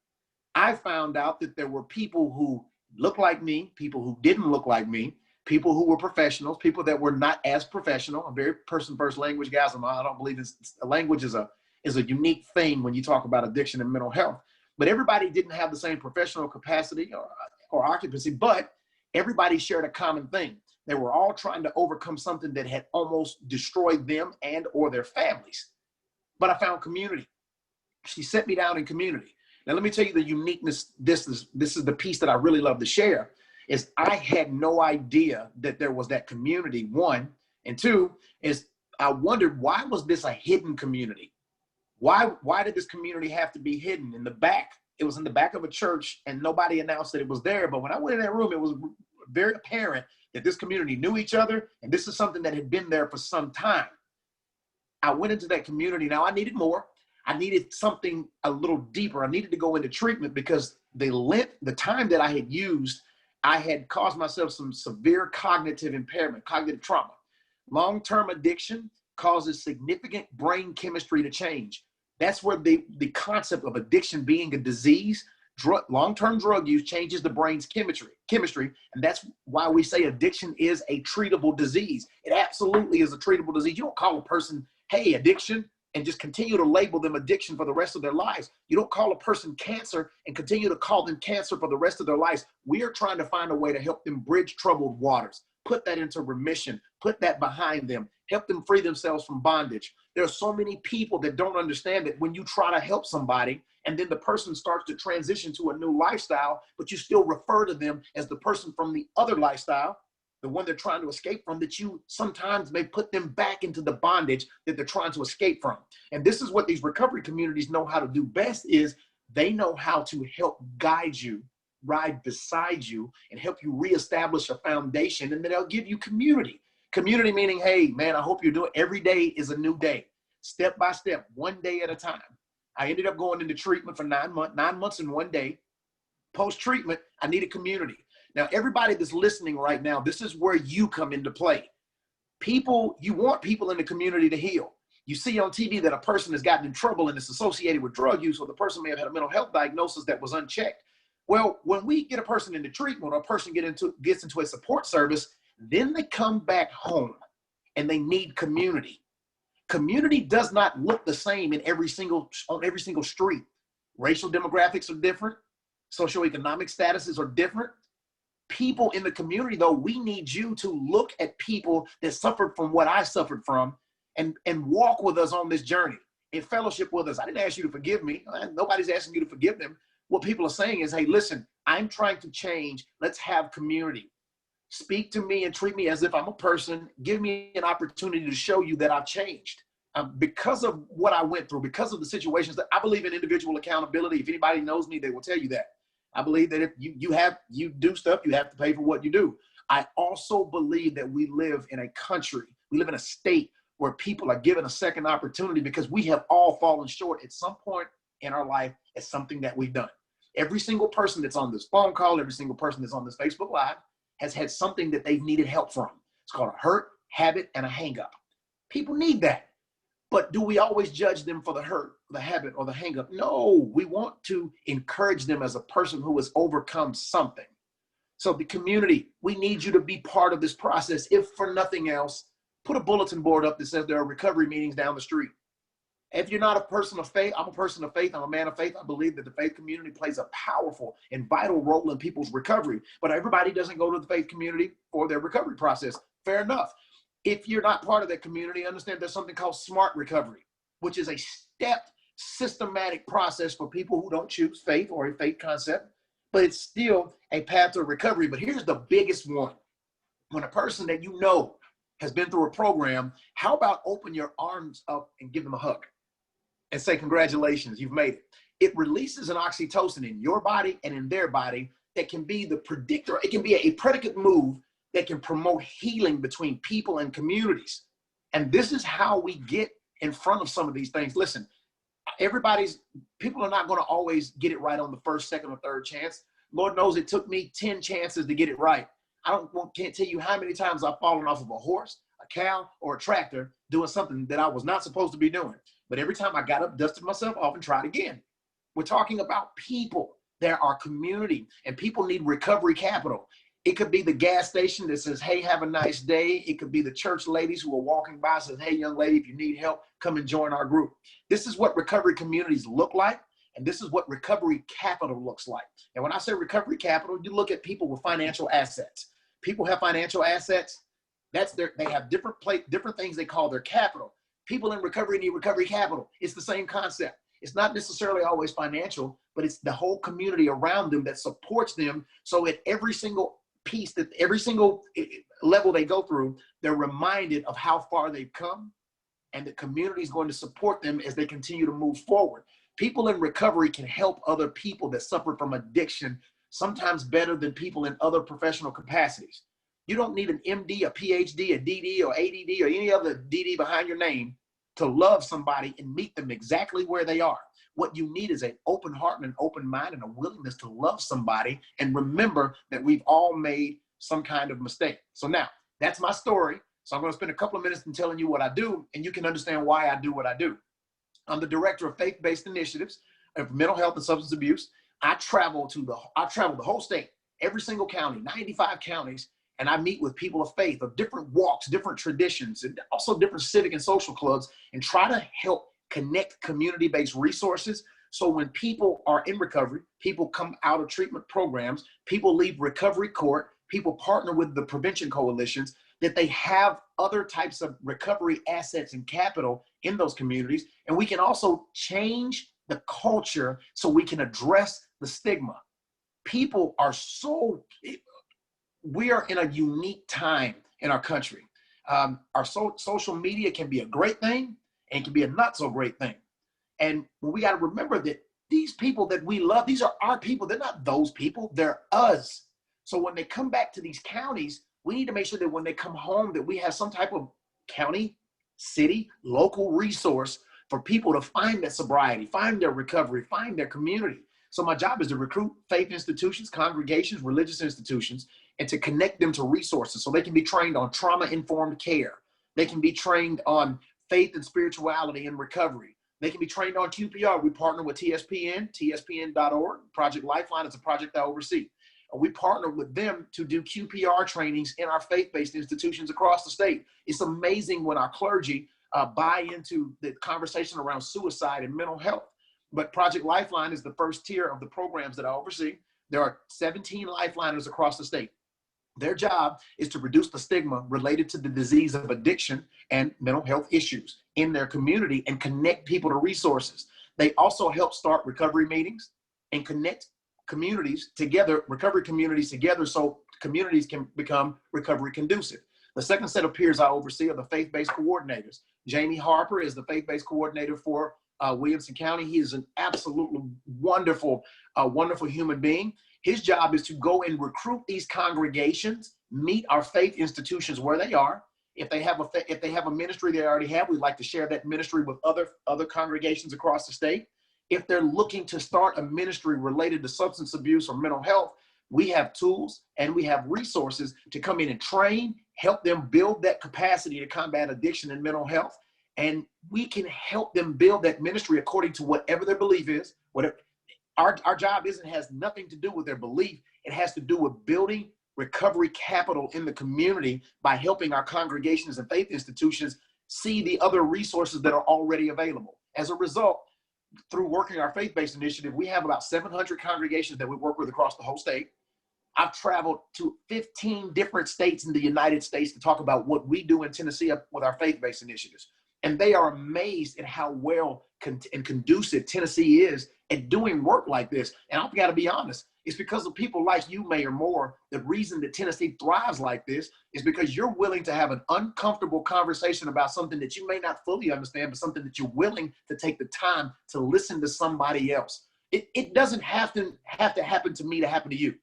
I found out that there were people who looked like me, people who didn't look like me, people who were professionals, people that were not as professional. I'm very person-first language guys. I don't believe language is a unique thing when you talk about addiction and mental health. But everybody didn't have the same professional capacity or occupancy, but everybody shared a common thing. They were all trying to overcome something that had almost destroyed them and or their families. But I found community. She set me down in community. Now, let me tell you the uniqueness. This is the piece that I really love to share, is I had no idea that there was that community, one. And two is I wondered, why was this a hidden community? Why did this community have to be hidden in the back? It was in the back of a church and nobody announced that it was there. But when I went in that room, it was very apparent that this community knew each other, and this is something that had been there for some time. I went into that community. Now I needed more. I needed something a little deeper. I needed to go into treatment because the time that I had used, I had caused myself some severe cognitive impairment, cognitive trauma. Long-term addiction causes significant brain chemistry to change. That's where the concept of addiction being a disease, long-term drug use changes the brain's chemistry, and that's why we say addiction is a treatable disease. It absolutely is a treatable disease. You don't call a person, "Hey, addiction," and just continue to label them addiction for the rest of their lives. You don't call a person cancer and continue to call them cancer for the rest of their lives. We are trying to find a way to help them bridge troubled waters, put that into remission, put that behind them, help them free themselves from bondage. There are so many people that don't understand that when you try to help somebody and then the person starts to transition to a new lifestyle, but you still refer to them as the person from the other lifestyle, the one they're trying to escape from, that you sometimes may put them back into the bondage that they're trying to escape from. And this is what these recovery communities know how to do best, is they know how to help guide you, ride beside you, and help you reestablish a foundation, and then they'll give you community. Community meaning, hey, man, I hope you're doing, every day is a new day, step by step, one day at a time. I ended up going into treatment for 9 months and 1 day. Post-treatment, I needed community. Now, everybody that's listening right now, this is where you come into play. You want people in the community to heal. You see on TV that a person has gotten in trouble and it's associated with drug use, or the person may have had a mental health diagnosis that was unchecked. Well, when we get a person into treatment, or a person gets into a support service, then they come back home and they need community. Community does not look the same on every single street. Racial demographics are different. Socioeconomic statuses are different. People in the community, though, we need you to look at people that suffered from what I suffered from and walk with us on this journey. in fellowship with us. I didn't ask you to forgive me. Nobody's asking you to forgive them. What people are saying is, hey, listen, I'm trying to change. Let's have community. Speak to me and treat me as if I'm a person. Give me an opportunity to show you that I've changed. Because of what I went through, because of the situations that I believe in individual accountability. If anybody knows me, they will tell you that. I believe that if you do stuff, you have to pay for what you do. I also believe that we live in a country, we live in a state where people are given a second opportunity because we have all fallen short at some point in our life at something that we've done. Every single person that's on this phone call, every single person that's on this Facebook Live has had something that they've needed help from. It's called a hurt, habit, and a hang-up. People need that. But do we always judge them for the hurt, the habit, or the hang-up? No, we want to encourage them as a person who has overcome something. So the community, we need you to be part of this process. If for nothing else, put a bulletin board up that says there are recovery meetings down the street. If you're not a person of faith, I'm a person of faith. I'm a man of faith. I believe that the faith community plays a powerful and vital role in people's recovery. But everybody doesn't go to the faith community for their recovery process. Fair enough. If you're not part of that community, understand there's something called SMART recovery, which is a stepped, systematic process for people who don't choose faith or a faith concept, but it's still a path to recovery. But here's the biggest one. When a person that you know has been through a program, how about open your arms up and give them a hug and say, congratulations, you've made it. It releases an oxytocin in your body and in their body that can be the predictor. It can be a predicate move that can promote healing between people and communities. And this is how we get in front of some of these things. Listen, people are not going to always get it right on the first, second, or third chance. Lord knows it took me 10 chances to get it right. Can't tell you how many times I've fallen off of a horse, a cow, or a tractor doing something that I was not supposed to be doing. But every time I got up, dusted myself off, and tried again. We're talking about people. There are community, and people need recovery capital. It could be the gas station that says, hey, have a nice day. It could be the church ladies who are walking by and says, hey, young lady, if you need help, come and join our group. This is what recovery communities look like, and this is what recovery capital looks like. And when I say recovery capital, you look at people with financial assets. People have financial assets. They have different things they call their capital. People in recovery need recovery capital. It's the same concept. It's not necessarily always financial, but it's the whole community around them that supports them. So at every single piece, that every single level they go through, they're reminded of how far they've come, and the community is going to support them as they continue to move forward. People in recovery can help other people that suffer from addiction sometimes better than people in other professional capacities. You don't need an MD, a PhD, a DD, or ADD, or any other DD behind your name to love somebody and meet them exactly where they are. What you need is an open heart and an open mind and a willingness to love somebody, and remember that we've all made some kind of mistake. So now, that's my story. So I'm going to spend a couple of minutes in telling you what I do, and you can understand why I do what I do. I'm the director of faith-based initiatives of mental health and substance abuse. I travel the whole state, every single county, 95 counties, and I meet with people of faith of different walks, different traditions, and also different civic and social clubs, and try to help connect community-based resources. So when people are in recovery, people come out of treatment programs, people leave recovery court, people partner with the prevention coalitions, that they have other types of recovery assets and capital in those communities. And we can also change the culture so we can address the stigma. We are in a unique time in our country. Our social media can be a great thing and can be a not so great thing. And we got to remember that these people that we love, these are our people. They're not those people, they're us. So when they come back to these counties, we need to make sure that when they come home that we have some type of county, city, local resource for people to find that sobriety, find their recovery, find their community. So my job is to recruit faith institutions, congregations, religious institutions, and to connect them to resources so they can be trained on trauma-informed care. They can be trained on faith and spirituality and recovery. They can be trained on QPR. We partner with TSPN, tspn.org. Project Lifeline is a project I oversee. We partner with them to do QPR trainings in our faith-based institutions across the state. It's amazing when our clergy buy into the conversation around suicide and mental health. But Project Lifeline is the first tier of the programs that I oversee. There are 17 Lifeliners across the state. Their job is to reduce the stigma related to the disease of addiction and mental health issues in their community and connect people to resources. They also help start recovery meetings and connect communities together, recovery communities together, so communities can become recovery conducive. The second set of peers I oversee are the faith-based coordinators. Jamie Harper is the faith-based coordinator for Williamson County. He is an absolutely wonderful, wonderful human being. His job is to go and recruit these congregations, meet our faith institutions where they are. If they have a ministry they already have, we'd like to share that ministry with other congregations across the state. If they're looking to start a ministry related to substance abuse or mental health, we have tools and we have resources to come in and train, help them build that capacity to combat addiction and mental health. And we can help them build that ministry according to whatever their belief is. Whatever our job has nothing to do with their belief. It has to do with building recovery capital in the community by helping our congregations and faith institutions see the other resources that are already available. As a result, through working our faith-based initiative, we have about 700 congregations that we work with across the whole state. I've traveled to 15 different states in the United States to talk about what we do in Tennessee with our faith-based initiatives. And they are amazed at how well and conducive Tennessee is at doing work like this. And I've got to be honest, it's because of people like you, Mayor Moore. The reason that Tennessee thrives like this is because you're willing to have an uncomfortable conversation about something that you may not fully understand, but something that you're willing to take the time to listen to somebody else. It doesn't have to happen to me to happen to you.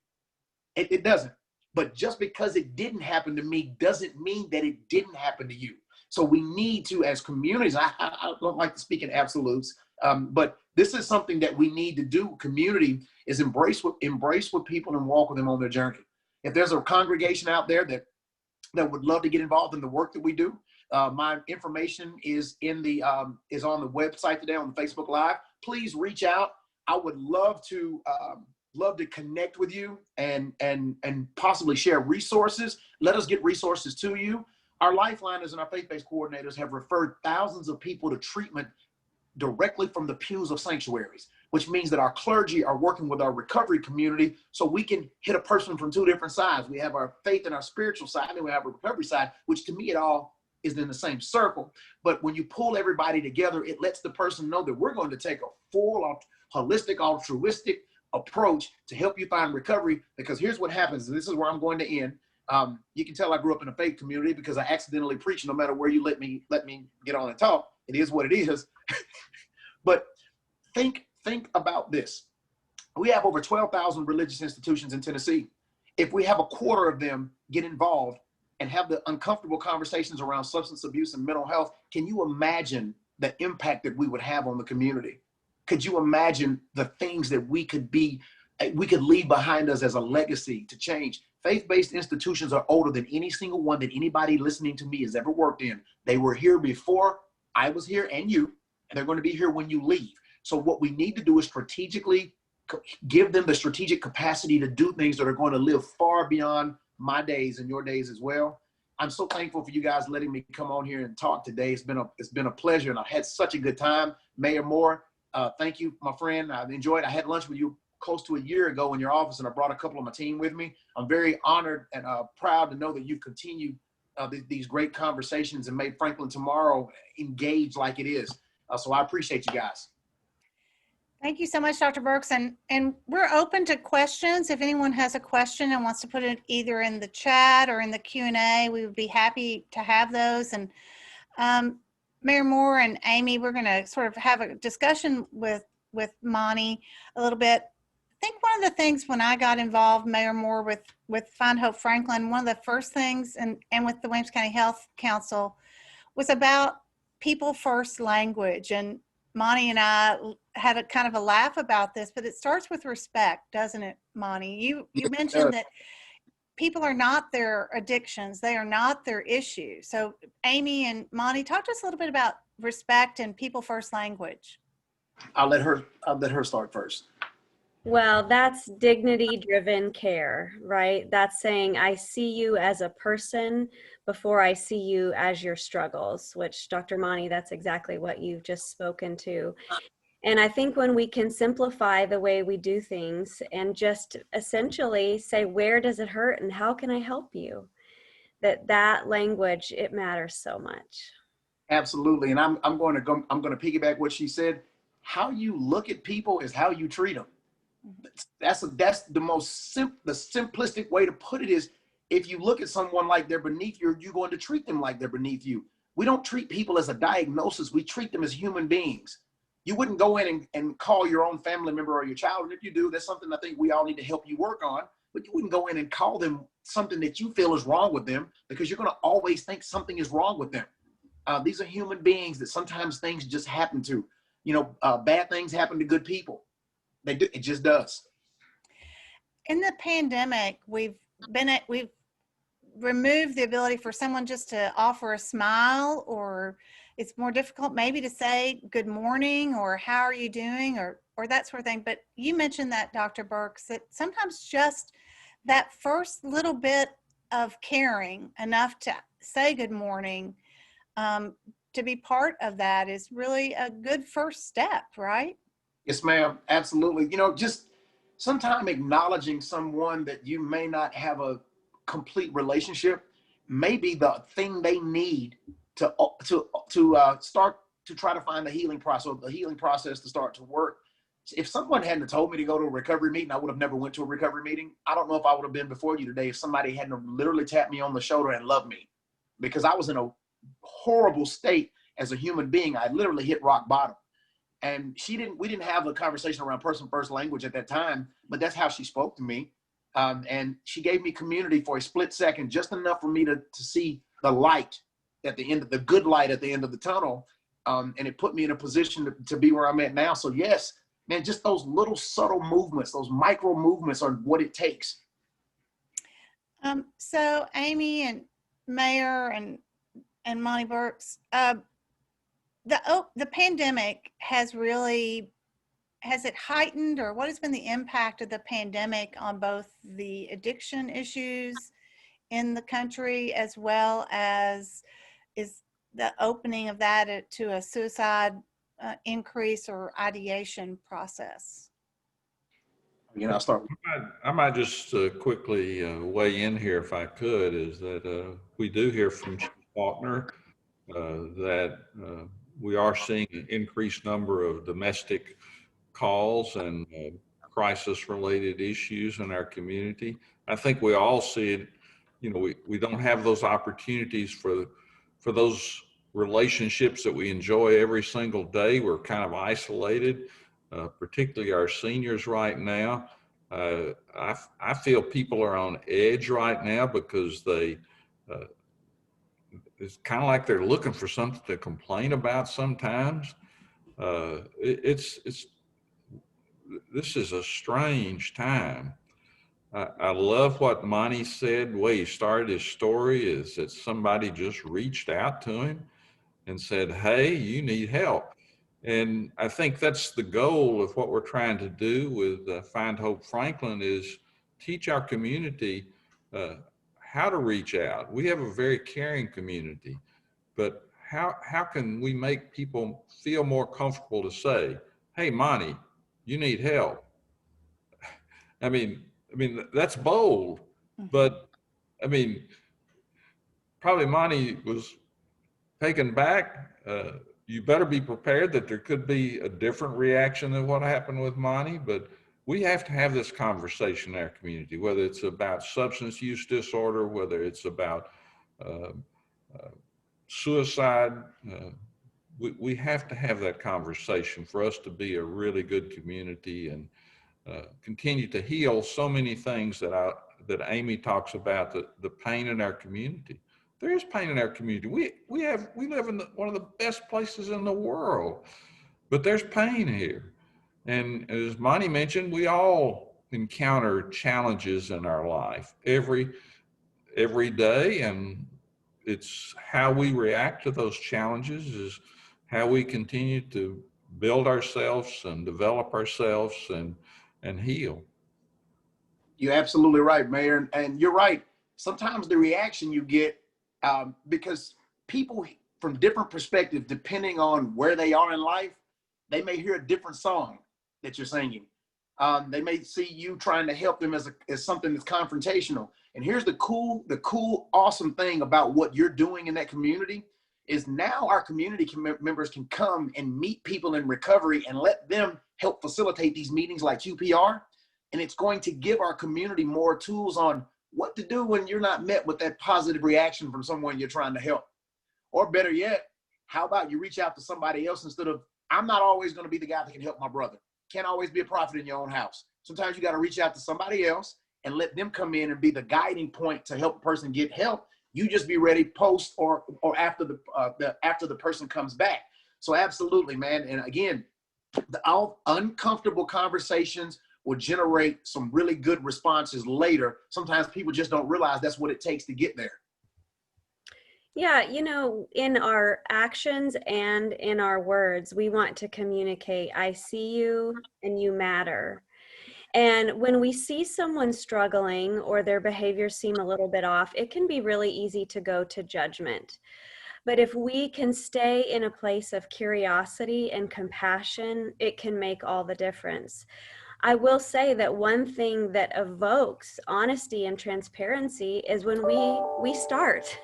It doesn't. But just because it didn't happen to me doesn't mean that it didn't happen to you. So we need to, as communities, I don't like to speak in absolutes, but this is something that we need to do. Community is embrace with people and walk with them on their journey. If there's a congregation out there that would love to get involved in the work that we do, my information is on the website today on the Facebook Live. Please reach out. I would love to connect with you and possibly share resources. Let us get resources to you. Our lifeliners and our faith-based coordinators have referred thousands of people to treatment directly from the pews of sanctuaries, which means that our clergy are working with our recovery community so we can hit a person from two different sides. We have our faith and our spiritual side, and we have a recovery side, which to me it all is in the same circle. But when you pull everybody together, it lets the person know that we're going to take a full, holistic, altruistic approach to help you find recovery. Because here's what happens, and this is where I'm going to end. You can tell I grew up in a faith community because I accidentally preach no matter where you let me get on and talk. It is what it is. But think about this. We have over 12,000 religious institutions in Tennessee. If we have a quarter of them get involved and have the uncomfortable conversations around substance abuse and mental health, can you imagine the impact that we would have on the community? Could you imagine the things that we could leave behind us as a legacy to change? Faith-based institutions are older than any single one that anybody listening to me has ever worked in. They were here before I was here and you, and they're going to be here when you leave. So what we need to do is strategically give them the strategic capacity to do things that are going to live far beyond my days and your days as well. I'm so thankful for you guys letting me come on here and talk today. It's been a pleasure, and I've had such a good time. Mayor Moore, thank you, my friend. I've enjoyed. I had lunch with you close to a year ago in your office, and I brought a couple of my team with me. I'm very honored and proud to know that you've continued these great conversations and made Franklin Tomorrow engage like it is. So I appreciate you guys. Thank you so much, Dr. Burks. And we're open to questions. If anyone has a question and wants to put it either in the chat or in the Q&A, we would be happy to have those. And Mayor Moore and Amy, we're going to sort of have a discussion with Monty a little bit. I think one of the things when I got involved, Mayor Moore, with Find Hope Franklin, one of the first things, and with the Williamson County Health Council, was about people first language. And Monty and I had a kind of a laugh about this, but it starts with respect, doesn't it, Monty? You mentioned that people are not their addictions. They are not their issues. So Amy and Monty, talk to us a little bit about respect and people first language. I'll let her start first. Well, that's dignity-driven care, right? That's saying I see you as a person before I see you as your struggles, which Dr. Monty, that's exactly what you've just spoken to. And I think when we can simplify the way we do things and just essentially say, where does it hurt and how can I help you? That language, it matters so much. Absolutely. And I'm going to piggyback what she said. How you look at people is how you treat them. That's the most the simplistic way to put it is, if you look at someone like they're beneath you, you're going to treat them like they're beneath you. We don't treat people as a diagnosis. We treat them as human beings. You wouldn't go in and call your own family member or your child. And if you do, that's something I think we all need to help you work on. But you wouldn't go in and call them something that you feel is wrong with them, because you're going to always think something is wrong with them. These are human beings that sometimes things just happen to. Bad things happen to good people. They do. It just does. In the pandemic, we've removed the ability for someone just to offer a smile, or it's more difficult maybe to say good morning or how are you doing or that sort of thing. But you mentioned that, Dr. Burks, that sometimes just that first little bit of caring enough to say good morning, to be part of that is really a good first step, right? Yes, ma'am. Absolutely. Just sometimes acknowledging someone that you may not have a complete relationship may be the thing they need to start to try to find the healing process to start to work. If someone hadn't told me to go to a recovery meeting, I would have never went to a recovery meeting. I don't know if I would have been before you today if somebody hadn't literally tapped me on the shoulder and loved me, because I was in a horrible state as a human being. I literally hit rock bottom. And we didn't have a conversation around person first language at that time, but that's how she spoke to me. And she gave me community for a split second, just enough for me to see the light at the end of the good light at the end of the tunnel. And it put me in a position to be where I'm at now. So yes, man, just those little subtle movements, those micro movements are what it takes. So Amy and Mayor and Monty Burks, the pandemic has it heightened, or what has been the impact of the pandemic on both the addiction issues in the country, as well as is the opening of that to a suicide increase or ideation process? I'll start. I might just quickly weigh in here if I could, is that we do hear from Chief Faulkner that we are seeing an increased number of domestic calls and crisis-related issues in our community. I think we all see it. We don't have those opportunities for those relationships that we enjoy every single day. We're kind of isolated, particularly our seniors right now. I feel people are on edge right now because it's kind of like they're looking for something to complain about sometimes. This is a strange time. I love what Monty said. The way he started his story is that somebody just reached out to him and said, hey, you need help. And I think that's the goal of what we're trying to do with Find Hope Franklin, is teach our community how to reach out. We have a very caring community, but how can we make people feel more comfortable to say, hey, Monty, you need help? I mean, that's bold, but probably Monty was taken back. You better be prepared that there could be a different reaction than what happened with Monty, but we have to have this conversation in our community, whether it's about substance use disorder, whether it's about suicide. We have to have that conversation for us to be a really good community and continue to heal so many things that Amy talks about, the pain in our community. There is pain in our community. We live in one of the best places in the world, but there's pain here. And as Monty mentioned, we all encounter challenges in our life every day, and it's how we react to those challenges is how we continue to build ourselves and develop ourselves and heal. You're absolutely right, Mayor. And you're right. Sometimes the reaction you get, because people from different perspectives, depending on where they are in life, They may hear a different song that you're singing. They may see you trying to help them as something that's confrontational. And here's the cool, awesome thing about what you're doing in that community is now our community members can come and meet people in recovery and let them help facilitate these meetings like QPR. And it's going to give our community more tools on what to do when you're not met with that positive reaction from someone you're trying to help. Or better yet, how about you reach out to somebody else instead of, I'm not always going to be the guy that can help my brother. Can't always be a prophet in your own house. Sometimes you got to reach out to somebody else and let them come in and be the guiding point to help a person get help. You just be ready post or after the person comes back. So absolutely, man. And again, all uncomfortable conversations will generate some really good responses later. Sometimes people just don't realize that's what it takes to get there. Yeah, in our actions and in our words, we want to communicate, I see you and you matter. And when we see someone struggling or their behaviors seem a little bit off, it can be really easy to go to judgment. But if we can stay in a place of curiosity and compassion, it can make all the difference. I will say that one thing that evokes honesty and transparency is when we start.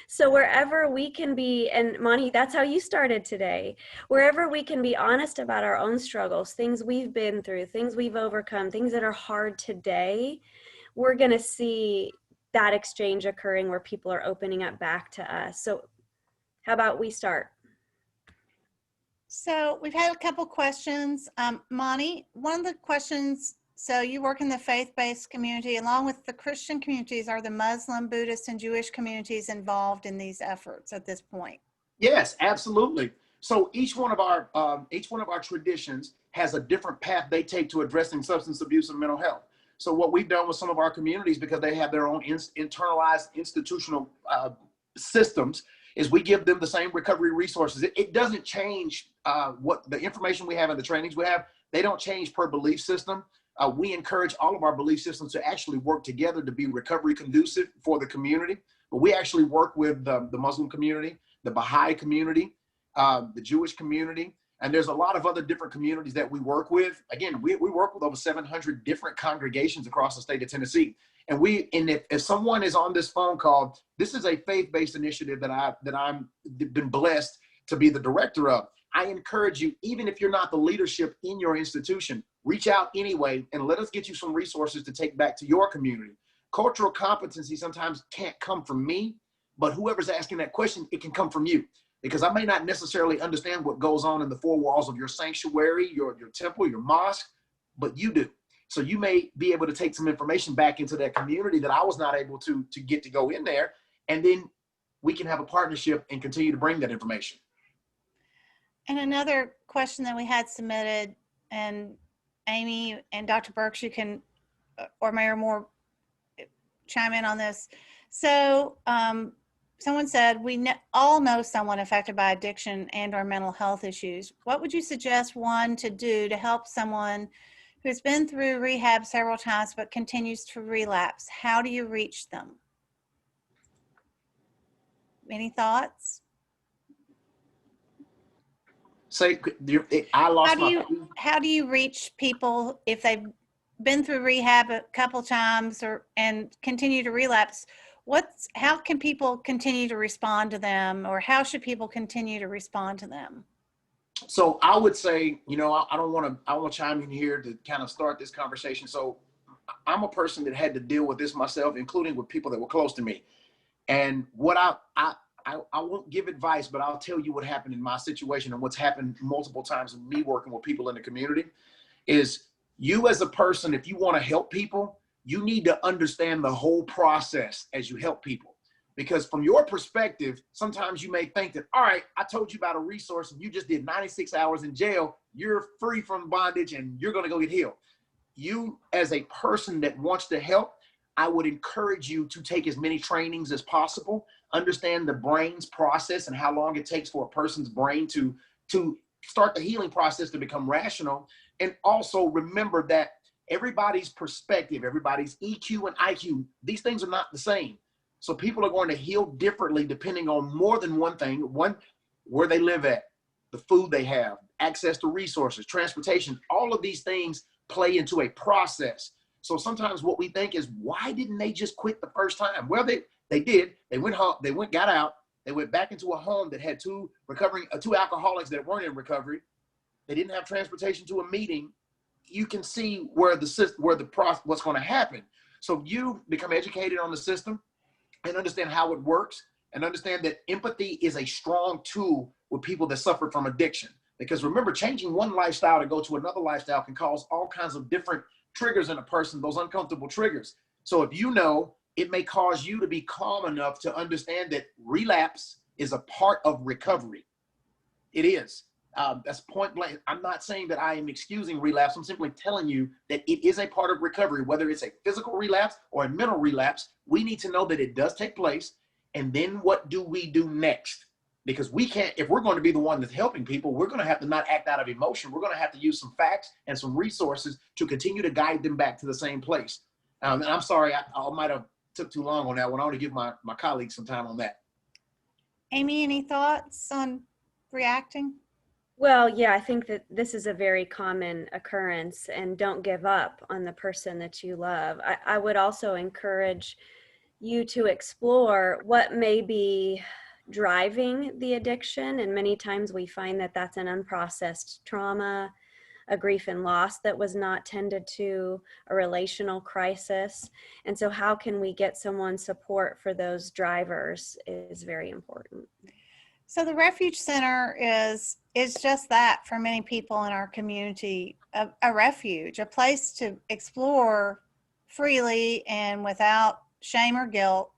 So wherever we can be, and Monty, that's how you started today, wherever we can be honest about our own struggles, things we've been through, things we've overcome, things that are hard today, we're going to see that exchange occurring where people are opening up back to us. So how about we start? So we've had a couple questions. Monty, one of the questions, so you work in the faith-based community along with the Christian communities. Are the Muslim, Buddhist, and Jewish communities involved in these efforts at this point? Yes, absolutely. So each one of our traditions has a different path they take to addressing substance abuse and mental health. So what we've done with some of our communities, because they have their own internalized institutional systems, is we give them the same recovery resources. It doesn't change what the information we have and the trainings we have. They don't change per belief system. We encourage all of our belief systems to actually work together to be recovery conducive for the community. But we actually work with the Muslim community, the Baha'i community, the Jewish community, and there's a lot of other different communities that we work with. Again, we work with over 700 different congregations across the state of Tennessee. And if someone is on this phone call, this is a faith-based initiative that I'm been blessed to be the director of. I encourage you, even if you're not the leadership in your institution, reach out anyway and let us get you some resources to take back to your community. Cultural competency sometimes can't come from me, but whoever's asking that question, it can come from you. Because I may not necessarily understand what goes on in the four walls of your sanctuary, your temple, your mosque, but you do. So you may be able to take some information back into that community that I was not able to get to go in there. And then we can have a partnership and continue to bring that information. And another question that we had submitted, and Amy and Dr. Burks, you can, or Mayor Moore, chime in on this. So someone said, we all know someone affected by addiction and or mental health issues. What would you suggest one to do to help someone who's been through rehab several times but continues to relapse? How do you reach them? Any thoughts? Say, I lost how do you reach people if they've been through rehab a couple times and continue to relapse? How can people continue to respond to them, or how should people continue to respond to them? So I would say, I want to chime in here to kind of start this conversation. So I'm a person that had to deal with this myself, including with people that were close to me. And what I won't give advice, but I'll tell you what happened in my situation and what's happened multiple times with me working with people in the community is you as a person, if you want to help people, you need to understand the whole process as you help people. Because from your perspective, sometimes you may think that, all right, I told you about a resource and you just did 96 hours in jail. You're free from bondage and you're going to go get healed. You as a person that wants to help, I would encourage you to take as many trainings as possible, understand the brain's process and how long it takes for a person's brain to start the healing process to become rational. And also remember that everybody's perspective, everybody's EQ and IQ, these things are not the same. So people are going to heal differently depending on more than one thing. One, where they live at, the food they have, access to resources, transportation, all of these things play into a process. So sometimes what we think is, why didn't they just quit the first time? Well, they did. They went home, got out, they went back into a home that had two alcoholics that weren't in recovery. They didn't have transportation to a meeting. You can see what's going to happen. So you become educated on the system and understand how it works, and understand that empathy is a strong tool with people that suffer from addiction. Because remember, changing one lifestyle to go to another lifestyle can cause all kinds of different triggers in a person, those uncomfortable triggers. So if you know, it may cause you to be calm enough to understand that relapse is a part of recovery. It is. That's point blank. I'm not saying that I am excusing relapse. I'm simply telling you that it is a part of recovery, whether it's a physical relapse or a mental relapse. We need to know that it does take place. And then what do we do next? Because we can't, if we're going to be the one that's helping people, we're going to have to not act out of emotion. We're going to have to use some facts and some resources to continue to guide them back to the same place. And I'm sorry, I might have took too long on that one. I want to give my colleagues some time on that. Amy, any thoughts on reacting? Well, yeah, I think that this is a very common occurrence, and don't give up on the person that you love. I would also encourage you to explore what may be driving the addiction. And many times we find that that's an unprocessed trauma, a grief and loss that was not tended to, a relational crisis. And so how can we get someone support for those drivers is very important. So the Refuge Center is just that for many people in our community, a refuge, a place to explore freely and without shame or guilt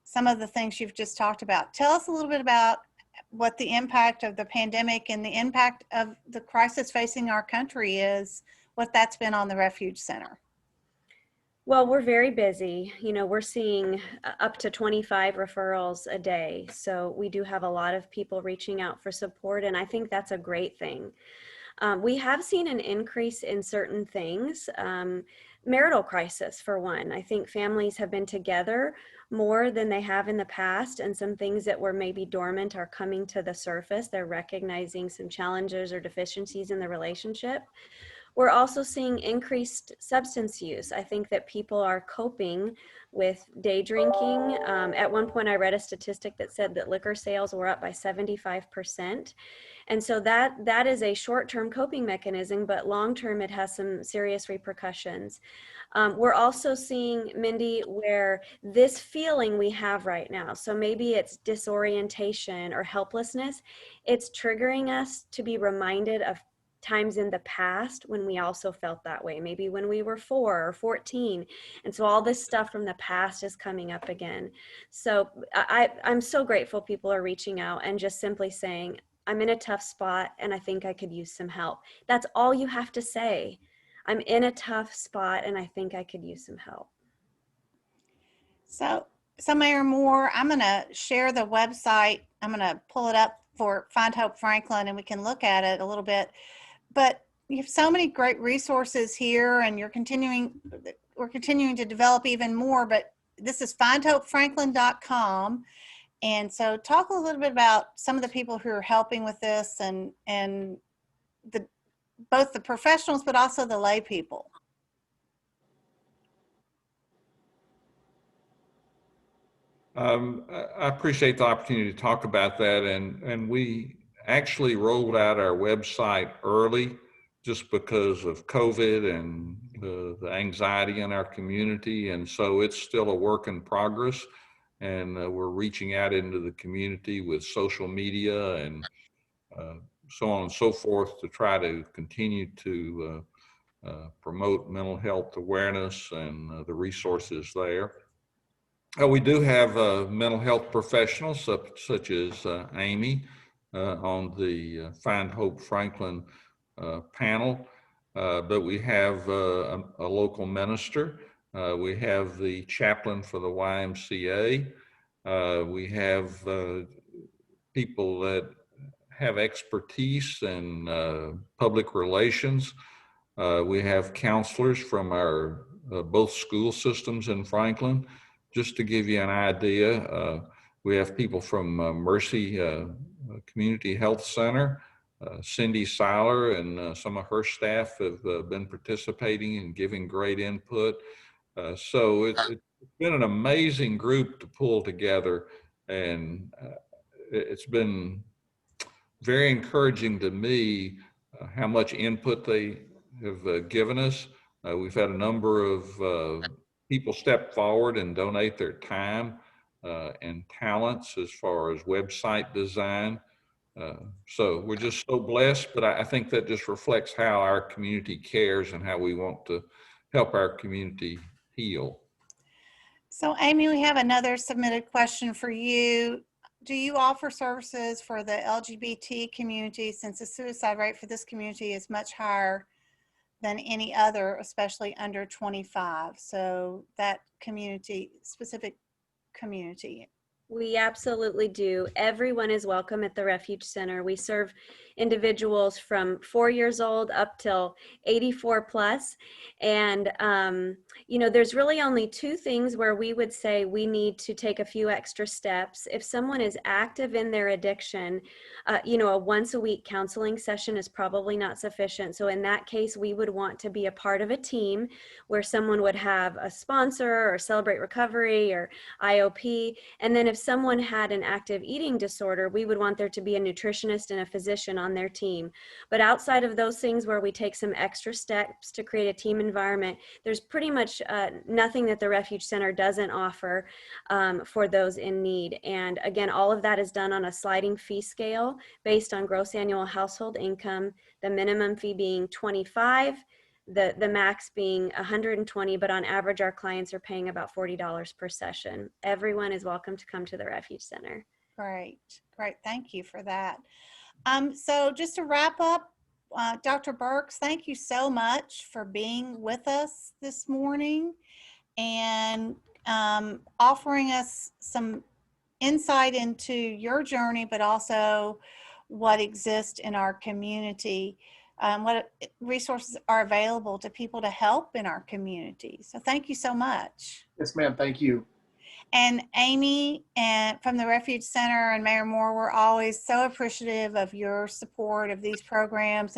some of the things you've just talked about. Tell us a little bit about what the impact of the pandemic and the impact of the crisis facing our country is, what that's been on the Refuge Center. Well, we're very busy. You know, we're seeing up to 25 referrals a day. So we do have a lot of people reaching out for support, and I think that's a great thing. We have seen an increase in certain things. Marital crisis, for one. I think families have been together more than they have in the past, and some things that were maybe dormant are coming to the surface. They're recognizing some challenges or deficiencies in the relationship. We're also seeing increased substance use. I think that people are coping with day drinking. At one point I read a statistic that said that liquor sales were up by 75%. And so that is a short-term coping mechanism, but long-term it has some serious repercussions. We're also seeing, Mindy, where this feeling we have right now, so maybe it's disorientation or helplessness, it's triggering us to be reminded of times in the past when we also felt that way, maybe when we were 4 or 14. And so all this stuff from the past is coming up again. So I'm so grateful people are reaching out and just simply saying, I'm in a tough spot and I think I could use some help. That's all you have to say. I'm in a tough spot and I think I could use some help. So Mayor Moore, I'm going to share the website. I'm going to pull it up for Find Hope Franklin and we can look at it a little bit. But you have so many great resources here, and we're continuing to develop even more, but this is findhopefranklin.com. And so talk a little bit about some of the people who are helping with this and both the professionals, but also the lay people. I appreciate the opportunity to talk about that, and we actually rolled out our website early just because of COVID and the anxiety in our community, and so it's still a work in progress, and we're reaching out into the community with social media and so on and so forth to try to continue to promote mental health awareness and the resources there. We do have mental health professionals such as Amy on the Find Hope Franklin panel, but we have a local minister. We have the chaplain for the YMCA. We have people that have expertise in public relations. We have counselors from our both school systems in Franklin. Just to give you an idea, we have people from Mercy Community Health Center. Cindy Seiler and some of her staff have been participating and giving great input. So it's been an amazing group to pull together, and it's been very encouraging to me how much input they have given us. We've had a number of people step forward and donate their time and talents as far as website design. So we're just so blessed, but I think that just reflects how our community cares and how we want to help our community heal. So Amy, we have another submitted question for you. Do you offer services for the LGBT community, since the suicide rate for this community is much higher than any other, especially under 25? So that community, specific community. We absolutely do. Everyone is welcome at the Refuge Center. We serve individuals from 4 years old up till 84 plus. And, there's really only two things where we would say we need to take a few extra steps. If someone is active in their addiction, a once a week counseling session is probably not sufficient. So in that case, we would want to be a part of a team where someone would have a sponsor or Celebrate Recovery or IOP. And then if someone had an active eating disorder, we would want there to be a nutritionist and a physician on their team. But outside of those things where we take some extra steps to create a team environment, there's pretty much nothing that the Refuge Center doesn't offer for those in need. And again, all of that is done on a sliding fee scale based on gross annual household income, the minimum fee being $25, the max being $120, but on average, our clients are paying about $40 per session. Everyone is welcome to come to the Refuge Center. Great. Thank you for that. So just to wrap up, Dr. Burks, thank you so much for being with us this morning and offering us some insight into your journey, but also what exists in our community, what resources are available to people to help in our community. So thank you so much. Yes, ma'am. Thank you. And Amy and from the Refuge Center and Mayor Moore, we're always so appreciative of your support of these programs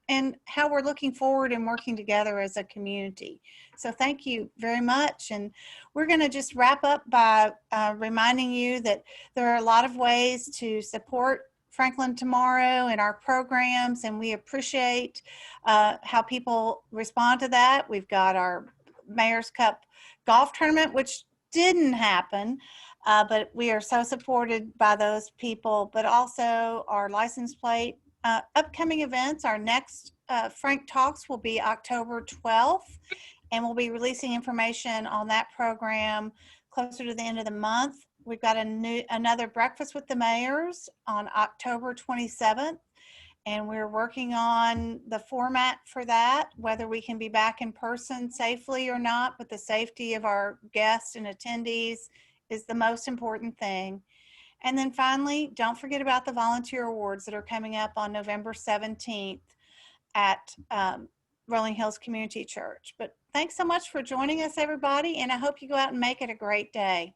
and how we're looking forward and working together as a community. So thank you very much. And we're going to just wrap up by reminding you that there are a lot of ways to support Franklin Tomorrow and our programs, and we appreciate how people respond to that. We've got our Mayor's Cup golf tournament, which didn't happen, but we are so supported by those people, but also our license plate upcoming events. Our next FrankTalks will be October 12th, and we'll be releasing information on that program closer to the end of the month. We've got another Breakfast with the Mayors on October 27th, and we're working on the format for that, whether we can be back in person safely or not, but the safety of our guests and attendees is the most important thing. And then finally, don't forget about the volunteer awards that are coming up on November 17th at Rolling Hills Community Church. But thanks so much for joining us, everybody, and I hope you go out and make it a great day.